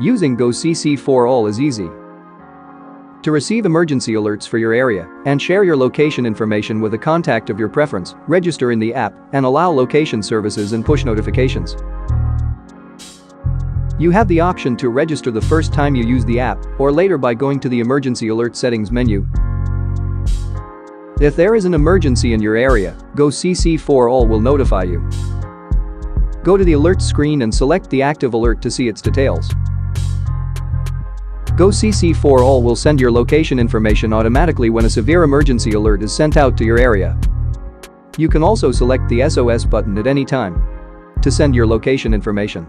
Using GoCC4All is easy. To receive emergency alerts for your area and share your location information with a contact of your preference, register in the app and allow location services and push notifications. You have the option to register the first time you use the app or later by going to the emergency alert settings menu. If there is an emergency in your area, GoCC4All will notify you. Go to the alert screen and select the active alert to see its details. GoCC4All will send your location information automatically when a severe emergency alert is sent out to your area. You can also select the SOS button at any time to send your location information.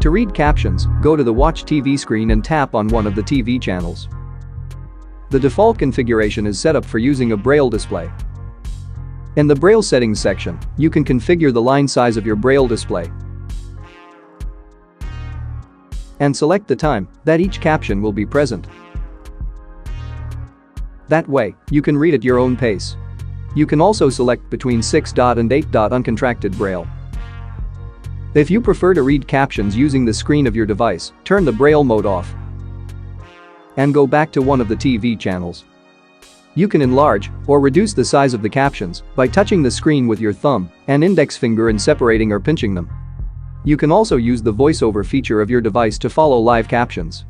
To read captions, go to the Watch TV screen and tap on one of the TV channels. The default configuration is set up for using a Braille display. In the Braille settings section, you can configure the line size of your Braille display and select the time that each caption will be present. That way, you can read at your own pace. You can also select between 6. and 8. uncontracted Braille. If you prefer to read captions using the screen of your device, turn the Braille mode off and go back to one of the TV channels. You can enlarge or reduce the size of the captions by touching the screen with your thumb and index finger and separating or pinching them. You can also use the voiceover feature of your device to follow live captions.